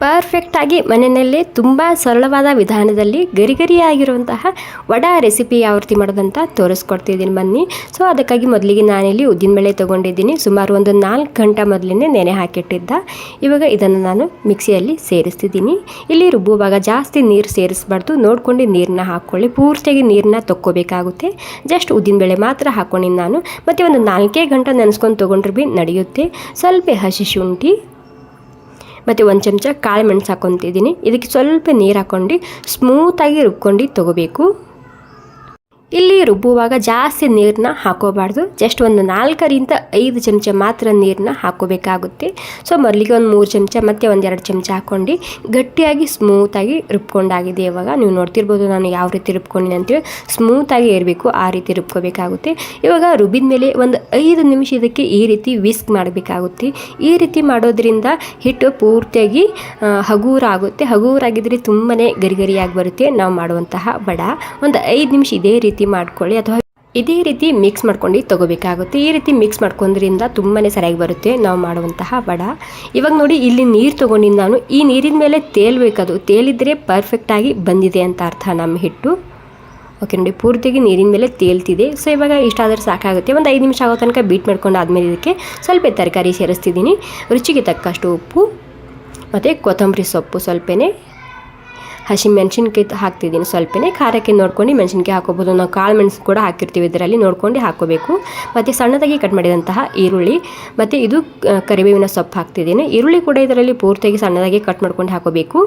ಪರ್ಫೆಕ್ಟಾಗಿ ಮನೆಯಲ್ಲೇ ತುಂಬ ಸರಳವಾದ ವಿಧಾನದಲ್ಲಿ ಗರಿಗರಿಯಾಗಿರುವಂತಹ ವಡಾ ರೆಸಿಪಿ ಯಾವ ರೀತಿ ಮಾಡೋದಂತ ತೋರಿಸ್ಕೊಡ್ತಿದ್ದೀನಿ ಬನ್ನಿ. ಸೊ ಅದಕ್ಕಾಗಿ ಮೊದಲಿಗೆ ನಾನಿಲ್ಲಿ ಉದ್ದಿನಬೇಳೆ ತೊಗೊಂಡಿದ್ದೀನಿ. ಸುಮಾರು ಒಂದು 4 ಗಂಟೆ ಮೊದಲೇ ನೆನೆ ಹಾಕಿಟ್ಟಿದ್ದ. ಇವಾಗ ಇದನ್ನು ನಾನು ಮಿಕ್ಸಿಯಲ್ಲಿ ಸೇರಿಸ್ತಿದ್ದೀನಿ. ಇಲ್ಲಿ ರುಬ್ಬುವಾಗ ಜಾಸ್ತಿ ನೀರು ಸೇರಿಸಬಾರ್ದು, ನೋಡ್ಕೊಂಡು ನೀರನ್ನ ಹಾಕ್ಕೊಳ್ಳಿ. ಪೂರ್ತಿಯಾಗಿ ನೀರನ್ನ ತೊಕ್ಕೋಬೇಕಾಗುತ್ತೆ. ಜಸ್ಟ್ ಉದ್ದಿನಬೇಳೆ ಮಾತ್ರ ಹಾಕ್ಕೊಂಡಿನಿ ನಾನು. ಮತ್ತು ಒಂದು 4 ಗಂಟೆ ನೆನೆಸ್ಕೊಂಡು ತೊಗೊಂಡ್ರೆ ಭೀ ನಡೆಯುತ್ತೆ. ಸ್ವಲ್ಪ ಹಸಿ ಶುಂಠಿ ಮತ್ತು 1 ಚಮಚ ಕಾಳು ಮೆಣಸು ಹಾಕ್ಕೊತಿದ್ದೀನಿ. ಇದಕ್ಕೆ ಸ್ವಲ್ಪ ನೀರು ಹಾಕ್ಕೊಂಡು ಸ್ಮೂತಾಗಿ ರುಬ್ಕೊಂಡು ತೊಗೋಬೇಕು. ಇಲ್ಲಿ ರುಬ್ಬುವಾಗ ಜಾಸ್ತಿ ನೀರನ್ನ ಹಾಕೋಬಾರ್ದು. ಜಸ್ಟ್ ಒಂದು 4ರಿಂದ 5 ಚಮಚ ಮಾತ್ರ ನೀರನ್ನ ಹಾಕೋಬೇಕಾಗುತ್ತೆ. ಸೊ ಮೊದಲಿಗೆ ಒಂದು 3 ಚಮಚ ಮತ್ತು 1-2 ಚಮಚ ಹಾಕ್ಕೊಂಡು ಗಟ್ಟಿಯಾಗಿ ಸ್ಮೂತಾಗಿ ರುಬ್ಕೊಂಡಾಗಿದೆ. ಇವಾಗ ನೀವು ನೋಡ್ತಿರ್ಬೋದು ನಾನು ಯಾವ ರೀತಿ ರುಬ್ಕೊಂಡಿನಿ ಅಂತೇಳಿ. ಸ್ಮೂತಾಗಿ ಇರಬೇಕು, ಆ ರೀತಿ ರುಬ್ಕೋಬೇಕಾಗುತ್ತೆ. ಇವಾಗ ರುಬ್ಬಿದ ಮೇಲೆ ಒಂದು 5 ನಿಮಿಷ ಇದಕ್ಕೆ ಈ ರೀತಿ ವಿಸ್ಕ್ ಮಾಡಬೇಕಾಗುತ್ತೆ. ಈ ರೀತಿ ಮಾಡೋದ್ರಿಂದ ಹಿಟ್ಟು ಪೂರ್ತಿಯಾಗಿ ಹಗೂರಾಗುತ್ತೆ. ಹಗೂರಾಗಿದ್ದರೆ ತುಂಬಾ ಗರಿಗರಿಯಾಗಿ ಬರುತ್ತೆ ನಾವು ಮಾಡುವಂತಹ ವಡ. ಒಂದು 5 ನಿಮಿಷ ಇದೇ ರೀತಿ ಮಾಡ್ಕೊಳ್ಳಿ, ಅಥವಾ ಇದೇ ರೀತಿ ಮಿಕ್ಸ್ ಮಾಡ್ಕೊಂಡು ತೊಗೋಬೇಕಾಗುತ್ತೆ. ಈ ರೀತಿ ಮಿಕ್ಸ್ ಮಾಡ್ಕೊಂಡ್ರಿಂದ ತುಂಬಾ ಸರಿಯಾಗಿ ಬರುತ್ತೆ ನಾವು ಮಾಡುವಂತಹ ವಡ. ಇವಾಗ ನೋಡಿ ಇಲ್ಲಿ ನೀರು ತೊಗೊಂಡಿದ್ದು ನಾನು. ಈ ನೀರಿನ ಮೇಲೆ ತೇಲ್ಬೇಕದು. ತೇಲಿದ್ರೆ ಪರ್ಫೆಕ್ಟಾಗಿ ಬಂದಿದೆ ಅಂತ ಅರ್ಥ ನಮ್ಮ ಹಿಟ್ಟು. ಓಕೆ ನೋಡಿ, ಪೂರ್ತಿಯಾಗಿ ನೀರಿನ ಮೇಲೆ ತೇಲ್ತಿದೆ. ಸೊ ಇವಾಗ ಇಷ್ಟಾದರೆ ಸಾಕಾಗುತ್ತೆ. ಒಂದು 5 ನಿಮಿಷ ಆಗೋ ತನಕ ಬೀಟ್ ಮಾಡ್ಕೊಂಡು ಆದಮೇಲೆ ಇದಕ್ಕೆ ಸ್ವಲ್ಪ ತರಕಾರಿ ಸೇರಿಸ್ತಿದ್ದೀನಿ. ರುಚಿಗೆ ತಕ್ಕಷ್ಟು ಉಪ್ಪು ಮತ್ತು ಕೊತ್ತಂಬರಿ ಸೊಪ್ಪು ಸ್ವಲ್ಪನೇ, ಹಸಿ ಮೆಣಸಿನ್ಕಾಯಿ ಹಾಕ್ತಿದ್ದೀನಿ ಸ್ವಲ್ಪನೇ. ಖಾರಕ್ಕೆ ನೋಡ್ಕೊಂಡು ಮೆಣಸಿನ್ಕಾಯಿ ಹಾಕೋಬೋದು. ನಾವು ಕಾಳು ಮೆಣಸು ಕೂಡ ಹಾಕಿರ್ತೀವಿ, ಇದರಲ್ಲಿ ನೋಡ್ಕೊಂಡು ಹಾಕೋಬೇಕು. ಮತ್ತು ಸಣ್ಣದಾಗಿ ಕಟ್ ಮಾಡಿದಂತಹ ಈರುಳ್ಳಿ ಮತ್ತು ಇದು ಕರಿಬೇವಿನ ಸೊಪ್ಪು ಹಾಕ್ತಿದ್ದೀನಿ. ಈರುಳ್ಳಿ ಕೂಡ ಇದರಲ್ಲಿ ಪೂರ್ತಿಯಾಗಿ ಸಣ್ಣದಾಗಿ ಕಟ್ ಮಾಡ್ಕೊಂಡು ಹಾಕೋಬೇಕು.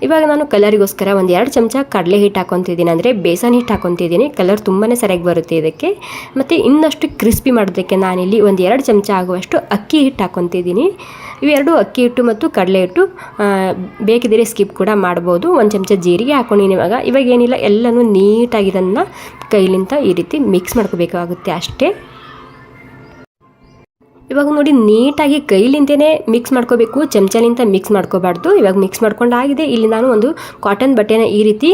ಇವಾಗ ನಾನು ಕಲರಿಗೋಸ್ಕರ 1-2 ಚಮಚ ಕಡಲೆ ಹಿಟ್ಟು ಹಾಕ್ಕೊತಿದ್ದೀನಿ, ಅಂದರೆ ಬೇಸನ್ ಹಿಟ್ಟು ಹಾಕ್ಕೊತಿದ್ದೀನಿ. ಕಲರ್ ತುಂಬಾ ಸರಿಯಾಗಿ ಬರುತ್ತೆ ಇದಕ್ಕೆ. ಮತ್ತು ಇನ್ನಷ್ಟು ಕ್ರಿಸ್ಪಿ ಮಾಡೋದಕ್ಕೆ ನಾನಿಲ್ಲಿ 1-2 ಚಮಚ ಆಗುವಷ್ಟು ಅಕ್ಕಿ ಹಿಟ್ಟು ಹಾಕ್ಕೊತಿದ್ದೀನಿ. ಇವೆರಡು ಅಕ್ಕಿ ಹಿಟ್ಟು ಮತ್ತು ಕಡಲೆ ಹಿಟ್ಟು ಬೇಕಿದ್ದರೆ ಸ್ಕಿಪ್ ಕೂಡ ಮಾಡ್ಬೋದು. 1 ಚಮಚ ಜೀರಿಗೆ ಹಾಕ್ಕೊಂಡಿನಿ. ಇವಾಗ ಏನಿಲ್ಲ, ಎಲ್ಲನೂ ನೀಟಾಗಿ ಇದನ್ನು ಕೈಲಿಂದ ಈ ರೀತಿ ಮಿಕ್ಸ್ ಮಾಡ್ಕೋಬೇಕಾಗುತ್ತೆ ಅಷ್ಟೇ. ಇವಾಗ ನೋಡಿ ನೀಟಾಗಿ ಕೈಲಿಂದನೇ ಮಿಕ್ಸ್ ಮಾಡ್ಕೋಬೇಕು, ಚಮಚಲಿಂದ ಮಿಕ್ಸ್ ಮಾಡ್ಕೋಬಾರ್ದು. ಇವಾಗ ಮಿಕ್ಸ್ ಮಾಡ್ಕೊಂಡಾಗಿದೆ. ಇಲ್ಲಿ ನಾನು ಒಂದು ಕಾಟನ್ ಬಟ್ಟೆನ ಈ ರೀತಿ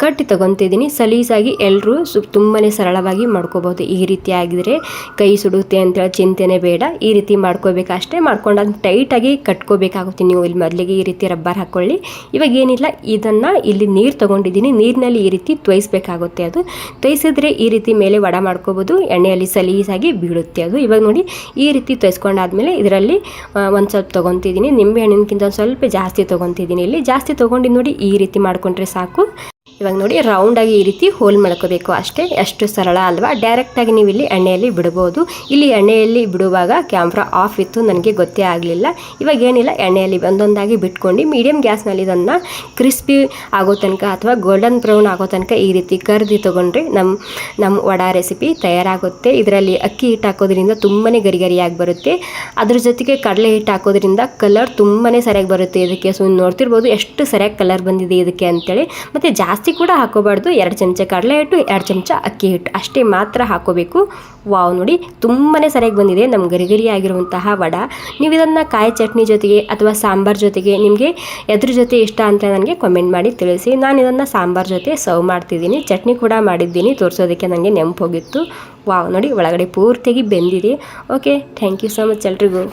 ಕಟ್ಟಿ ತೊಗೊತಿದ್ದೀನಿ. ಸಲೀಸಾಗಿ ಎಲ್ಲರೂ ತುಂಬಾ ಸರಳವಾಗಿ ಮಾಡ್ಕೋಬೋದು. ಈ ರೀತಿ ಆಗಿದ್ರೆ ಕೈ ಸುಡುತ್ತೆ ಅಂತೇಳಿ ಚಿಂತೆನೇ ಬೇಡ. ಈ ರೀತಿ ಮಾಡ್ಕೋಬೇಕು ಅಷ್ಟೇ. ಮಾಡ್ಕೊಂಡಾಗ ಟೈಟಾಗಿ ಕಟ್ಕೋಬೇಕಾಗುತ್ತೆ. ನೀವು ಇಲ್ಲಿ ಮೊದಲಿಗೆ ಈ ರೀತಿ ರಬ್ಬರ್ ಹಾಕ್ಕೊಳ್ಳಿ. ಇವಾಗ ಏನಿಲ್ಲ, ಇದನ್ನು ಇಲ್ಲಿ ನೀರು ತೊಗೊಂಡಿದ್ದೀನಿ. ನೀರಿನಲ್ಲಿ ಈ ರೀತಿ ತೊಯಿಸ್ಬೇಕಾಗುತ್ತೆ. ಅದು ತೊಯಿಸಿದ್ರೆ ಈ ರೀತಿ ಮೇಲೆ ವಡ ಮಾಡ್ಕೋಬೋದು. ಎಣ್ಣೆಯಲ್ಲಿ ಸಲೀಸಾಗಿ ಬೀಳುತ್ತೆ ಅದು. ಇವಾಗ ನೋಡಿ ಈ ರೀತಿ ತೊಯಿಸ್ಕೊಂಡಾದ್ಮೇಲೆ ಇದರಲ್ಲಿ ಒಂದು ಸ್ವಲ್ಪ ತೊಗೊತಿದ್ದೀನಿ. ನಿಂಬೆ ಹಣ್ಣಿನಕ್ಕಿಂತ ಒಂದು ಸ್ವಲ್ಪ ಜಾಸ್ತಿ ತೊಗೊತಿದ್ದೀನಿ. ಇಲ್ಲಿ ಜಾಸ್ತಿ ತೊಗೊಂಡು ನೋಡಿ ಈ ರೀತಿ ಮಾಡಿಕೊಂಡ್ರೆ ಸಾಕು. ಇವಾಗ ನೋಡಿ ರೌಂಡಾಗಿ ಈ ರೀತಿ ಹೋಲ್ ಮಾಡ್ಕೋಬೇಕು ಅಷ್ಟೇ. ಎಷ್ಟು ಸರಳ ಅಲ್ವಾ. ಡೈರೆಕ್ಟಾಗಿ ನೀವು ಇಲ್ಲಿ ಎಣ್ಣೆಯಲ್ಲಿ ಬಿಡ್ಬೋದು. ಇಲ್ಲಿ ಎಣ್ಣೆಯಲ್ಲಿ ಬಿಡುವಾಗ ಕ್ಯಾಮ್ರಾ ಆಫ್ ಇತ್ತು, ನನಗೆ ಗೊತ್ತೇ ಆಗಲಿಲ್ಲ. ಇವಾಗ ಏನಿಲ್ಲ, ಎಣ್ಣೆಯಲ್ಲಿ ಒಂದೊಂದಾಗಿ ಬಿಟ್ಕೊಂಡು ಮೀಡಿಯಮ್ ಗ್ಯಾಸ್ನಲ್ಲಿ ಇದನ್ನು ಕ್ರಿಸ್ಪಿ ಆಗೋ ತನಕ ಅಥವಾ ಗೋಲ್ಡನ್ ಬ್ರೌನ್ ಆಗೋ ತನಕ ಈ ರೀತಿ ಕರ್ದು ತೊಗೊಂಡ್ರೆ ನಮ್ಮ ವಡಾ ರೆಸಿಪಿ ತಯಾರಾಗುತ್ತೆ. ಇದರಲ್ಲಿ ಅಕ್ಕಿ ಹಿಟ್ಟು ಹಾಕೋದ್ರಿಂದ ತುಂಬಾ ಗರಿಗರಿಯಾಗಿ ಬರುತ್ತೆ. ಅದ್ರ ಜೊತೆಗೆ ಕಡಲೆ ಹಿಟ್ಟು ಹಾಕೋದ್ರಿಂದ ಕಲರ್ ತುಂಬಾ ಸರಿಯಾಗಿ ಬರುತ್ತೆ ಇದಕ್ಕೆ. ಸೊ ನೋಡ್ತಿರ್ಬೋದು ಎಷ್ಟು ಸರಿಯಾಗಿ ಕಲರ್ ಬಂದಿದೆ ಇದಕ್ಕೆ ಅಂತೇಳಿ. ಮತ್ತು ಜಾಸ್ತಿ ಕೂಡ ಹಾಕೋಬಾರ್ದು. 2 ಚಮಚ ಕಡಲೆ ಹಿಟ್ಟು, 2 ಚಮಚ ಅಕ್ಕಿ ಹಿಟ್ಟು ಅಷ್ಟೇ ಮಾತ್ರ ಹಾಕೋಬೇಕು. ವಾವ್ ನೋಡಿ, ತುಂಬಾ ಸರಿಯಾಗಿ ಬಂದಿದೆ ನಮ್ಮ ಗರಿಗರಿ ಆಗಿರುವಂತಹ ವಡ. ನೀವು ಇದನ್ನು ಕಾಯಿ ಚಟ್ನಿ ಜೊತೆಗೆ ಅಥವಾ ಸಾಂಬಾರ್ ಜೊತೆಗೆ ನಿಮಗೆ ಎದ್ರ ಜೊತೆ ಇಷ್ಟ ಅಂತ ನನಗೆ ಕಮೆಂಟ್ ಮಾಡಿ ತಿಳಿಸಿ. ನಾನು ಇದನ್ನು ಸಾಂಬಾರ್ ಜೊತೆ ಸರ್ವ್ ಮಾಡ್ತಿದ್ದೀನಿ. ಚಟ್ನಿ ಕೂಡ ಮಾಡಿದ್ದೀನಿ, ತೋರಿಸೋದಕ್ಕೆ ನನಗೆ ನೆನಪು ಹೋಗಿತ್ತು. ವಾವ್ ನೋಡಿ, ಒಳಗಡೆ ಪೂರ್ತಿಯಾಗಿ ಬೆಂದಿದೆ. Okay, thank you so much ಎಲ್ರಿಗೂ.